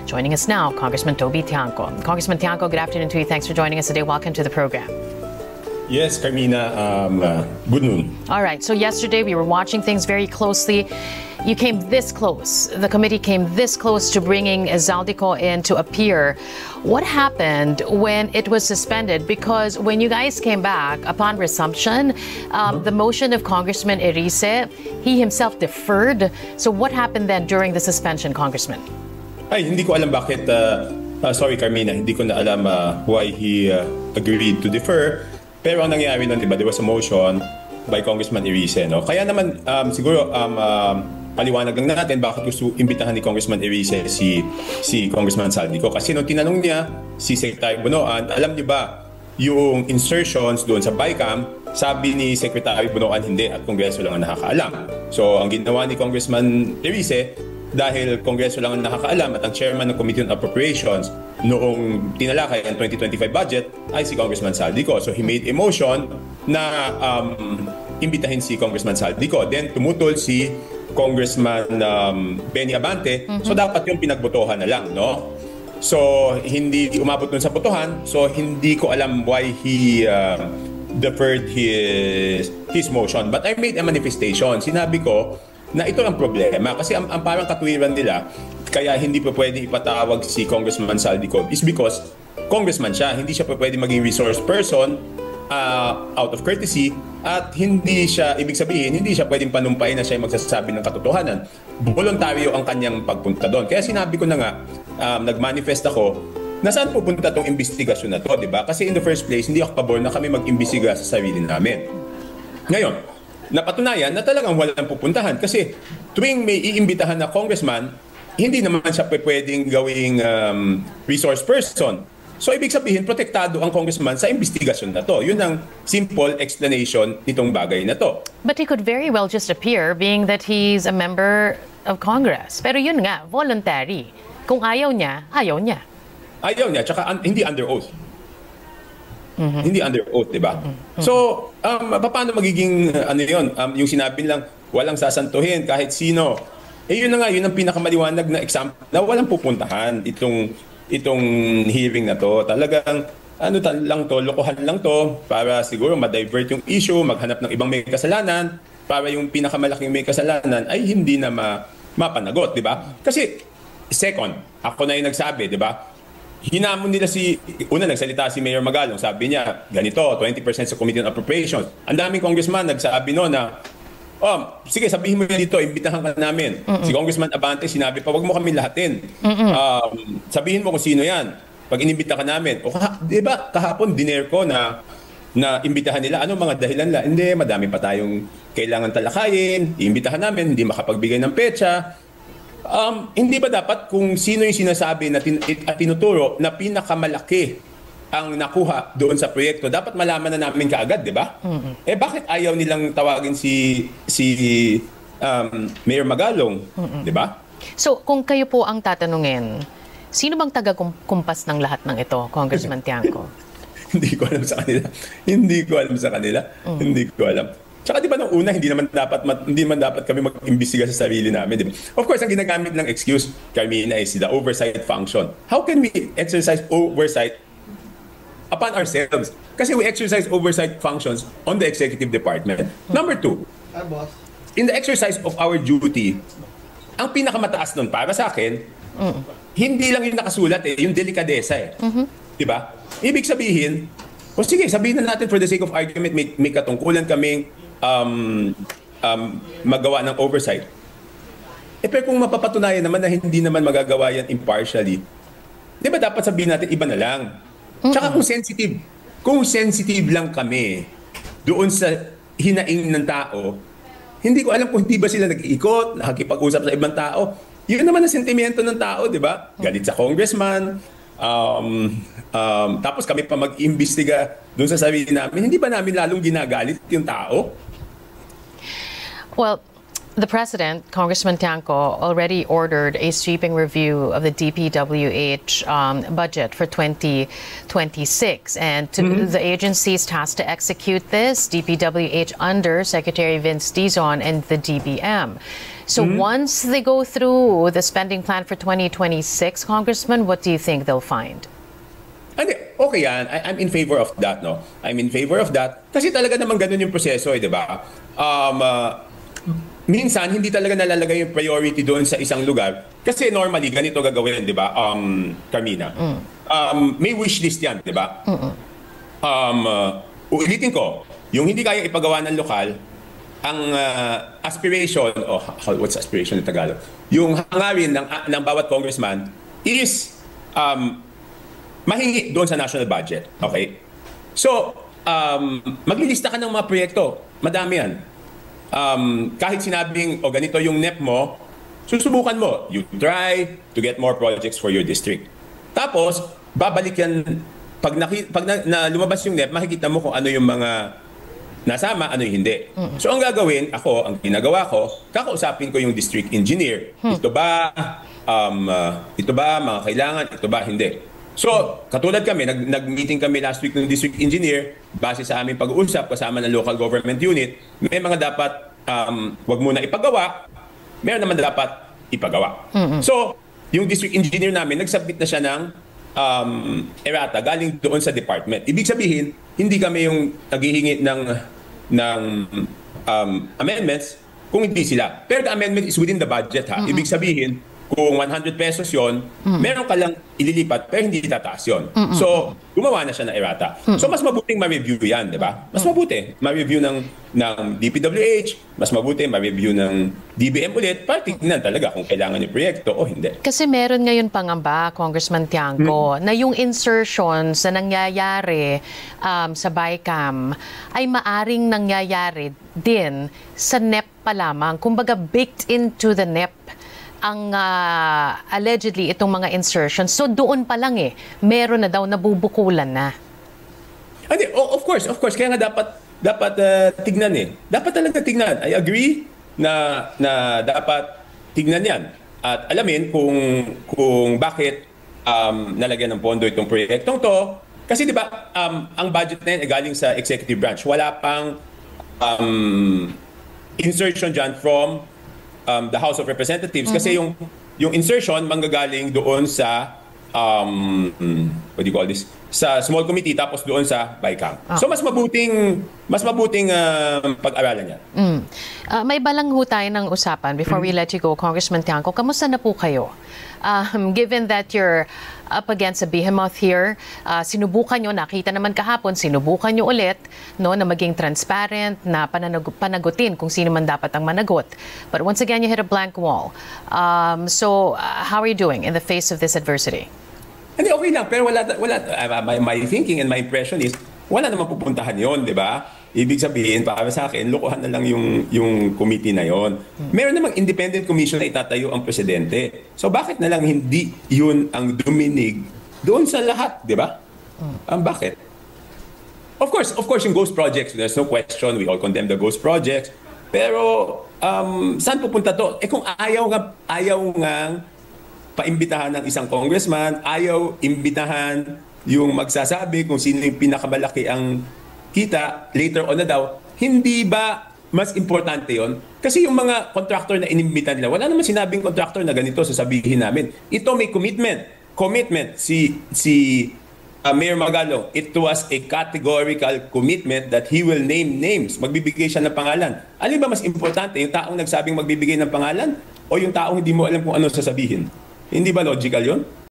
Joining us now, Congressman Toby Tiangco. Congressman Tiangco, good afternoon to you. Thanks for joining us today. Welcome to the program. Yes, Carmina, good noon. All right, so yesterday we were watching things very closely. You came this close. The committee came this close to bringing Zaldico in to appear. What happened when it was suspended? Because when you guys came back, upon resumption, the motion of Congressman Erice, he himself deferred. So what happened then during the suspension, Congressman? Ay, hindi ko alam bakit, sorry Carmina, hindi ko na alam why he agreed to defer. Pero ang nangyari nun, diba, there was a motion by Congressman Erice, no? Kaya naman, siguro, paliwanag lang natin bakit gusto imbitahan ni Congressman Erice si Congressman Zaldico. Kasi nung tinanong niya si Secretary Bunoan, alam niyo ba, yung insertions doon sa BICAM, sabi ni Secretary Bunoan hindi at Kongreso lang ang nakakaalam. So, ang ginawa ni Congressman Erice, dahil Kongreso lang ang nakakaalam at ang chairman ng Committee on Appropriations noong tinalakay ang 2025 budget ay si Congressman Zaldico. So he made a motion na imbitahin si Congressman Zaldico. Then tumutol si Congressman Benny Abante. So dapat yung pinagbotohan na lang, no? So hindi umabot dun sa botohan. So hindi ko alam why he deferred his motion. But I made a manifestation. Sinabi ko na ito ang problema kasi ang parang katwiran nila kaya hindi pa pwede ipatawag si Congressman Zaldico is because congressman siya, hindi siya pa pwede maging resource person out of courtesy at hindi siya, ibig sabihin, hindi siya pwedeng panumpay na siya magsasabi ng katotohanan. Voluntaryo ang kanyang pagpunta doon. Kaya sinabi ko na nga, nag-manifest ako na saan pupunta tong investigasyon na to, di ba? Kasi in the first place, hindi ako pabor na kami mag-imbestiga sa sarili namin. Ngayon, napatunayan na talagang walang pupuntahan kasi tuwing may iimbitahan na congressman, hindi naman siya pwedeng gawing resource person. So ibig sabihin, protektado ang congressman sa investigasyon na to. Yun ang simple explanation nitong bagay na to. But he could very well just appear being that he's a member of Congress. Pero yun nga, voluntary. Kung ayaw niya, ayaw niya. Ayaw niya, tsaka hindi under oath. Hindi under oath, di ba? So, paano magiging, ano yun, yung sinabi lang, walang sasantuhin kahit sino. Eh yun na nga, yun ang pinakamaliwanag na example na walang pupuntahan itong hearing na to. Talagang, lang to, lokohan lang to, para siguro ma-divert yung issue, maghanap ng ibang may kasalanan, para yung pinakamalaking may kasalanan ay hindi na mapanagot, di ba? Kasi, second, ako na yung nagsabi, di ba? Hinamon nila una nagsalita si Mayor Magalong, sabi niya, ganito, 20% sa Committee on Appropriations. Ang daming congressman nagsabi no na, sige, sabihin mo yan dito, imbitahan ka namin. Si Congressman Abante, sinabi pa, wag mo kami lahatin. Sabihin mo kung sino yan. Pag inimbita ka namin. O, di ba, kahapon, diner ko na imbitahan nila. Ano mga dahilan la? Hindi, madami pa tayong kailangan talakayin. Iimbitahan namin, hindi makapagbigay ng petsa. Hindi ba dapat kung sino yung sinasabi at tinuturo na pinakamalaki ang nakuha doon sa proyekto, dapat malaman na namin kaagad, di ba? Eh bakit ayaw nilang tawagin si Mayor Magalong, di ba? So kung kayo po ang tatanungin, sino bang taga-kumpas ng lahat ng ito, Congressman Tiangco? Hindi ko alam sa kanila. Hindi ko alam. Tsaka di ba nung una, hindi naman dapat kami mag-imbestiga sa sarili namin. Di ba? Of course, ang ginagamit ng excuse, Carmina, is the oversight function. How can we exercise oversight upon ourselves? Kasi we exercise oversight functions on the executive department. Number two, in the exercise of our duty, ang pinakamataas nun para sa akin, hindi lang yung nakasulat yung delikadesa Di ba? Ibig sabihin, sige, sabihin na natin for the sake of argument, may katungkulan kaming magawa ng oversight. Pero kung mapapatunayan naman na hindi naman magagawa yan impartially, di ba dapat sabihin natin iba na lang? Tsaka kung sensitive lang kami doon sa hinaing ng tao, hindi ko alam kung hindi ba sila nag-iikot, nakikipag-usap sa ibang tao. Yun naman ang sentimento ng tao, di ba? Galit sa congressman, tapos kami pa mag-imbestiga doon sa sarili namin. Hindi ba namin lalong ginagalit yung tao? Well, The President, Congressman Tiangco, already ordered a sweeping review of the DPWH budget for 2026. And the agency is tasked to execute this, DPWH under Secretary Vince Dizon and the DBM. So once they go through the spending plan for 2026, Congressman, what do you think they'll find? Okay yan. I'm in favor of that, no? I'm in favor of that. Kasi talaga naman ganun yung proseso, di ba? Minsan, hindi talaga nalalagay yung priority doon sa isang lugar. Kasi normally, ganito gagawin, di ba, Carmina? May wish list yan, di ba? Ulitin ko, yung hindi kaya ipagawa ng lokal, ang aspiration, what's aspiration in Tagalog? Yung hangarin ng bawat congressman is mahingi doon sa national budget. Okay? So, maglilista ka ng mga proyekto. Madami yan. Kahit sinabing, ganito yung NEP mo, susubukan mo. You try to get more projects for your district. Tapos, babalik yan, pag lumabas yung NEP, makikita mo kung ano yung mga nasama, ano yung hindi. So, ang gagawin, ang ginagawa ko, kakausapin ko yung district engineer. Ito ba, mga kailangan, ito ba, hindi. So, katulad kami, nag-meeting kami last week ng district engineer, base sa aming pag-uusap kasama ng local government unit, may mga dapat wag muna ipagawa, meron naman dapat ipagawa. So, yung district engineer namin, nag-submit na siya ng errata galing doon sa department. Ibig sabihin, hindi kami yung naghihingi ng amendments kung hindi sila. Pero the amendment is within the budget, ha? Ibig sabihin, kung 100 pesos yon, meron ka lang ililipat pero hindi tataas yon. So, gumawa na siya ng errata. So, mas mabuting ma-review yan, di ba? Mas mabuti ma-review ng DPWH, mas mabuti ma-review ng DBM ulit para tignan talaga kung kailangan yung proyekto o hindi. Kasi meron ngayon pangamba, Congressman Tiangco, na yung insertions na nangyayari sa BICAM ay maaring nangyayari din sa NEP pa lamang. Kumbaga, baked into the NEP ang allegedly itong mga insertions. So doon pa lang meron na daw nabubukulan na. Of course. Kaya nga dapat tignan Dapat talaga tignan. I agree na dapat tignan yan. At alamin kung bakit nalagyan ng pondo itong proyektong to. Kasi di ba, ang budget na yan ay galing sa executive branch. Wala pang insertion dyan from the House of Representatives kasi yung insertion manggagaling doon sa what do you call this, sa small committee tapos doon sa BICAM. So mas mabuting pag-aralan yan. May balang ho tayo ng usapan before we let you go, Congressman Tiangco. Kamusta na po kayo? Given that you're up against a behemoth here, sinubukan nyo, nakita naman kahapon, sinubukan nyo ulit na maging transparent, na panagutin kung sino man dapat ang managot. But once again, you hit a blank wall. So how are you doing in the face of this adversity? Hindi, okay lang. Pero my thinking and my impression is, wala naman pupuntahan yon, di ba? Ibig sabihin, para sa akin, lokohan na lang yung committee na yon. Meron namang independent commission na itatayo ang presidente. So bakit na lang hindi yun ang duminig doon sa lahat, di ba? Bakit? Of course, yung ghost projects, there's no question, we all condemn the ghost projects. Pero saan pupunta to? Kung ayaw nga paimbitahan ng isang congressman, ayaw imbitahan yung magsasabi kung sino yung pinakamalaki ang kita later on na daw, hindi ba mas importante yon? Kasi yung mga contractor na inimbitan nila, wala naman sinabing contractor na ganito sasabihin namin. Ito may commitment. Si Mayor Magalong, it was a categorical commitment that he will name names. Magbibigay siya ng pangalan. Alin ba mas importante? Yung taong nagsabing magbibigay ng pangalan o yung taong hindi mo alam kung ano sasabihin? Hindi ba logical yon?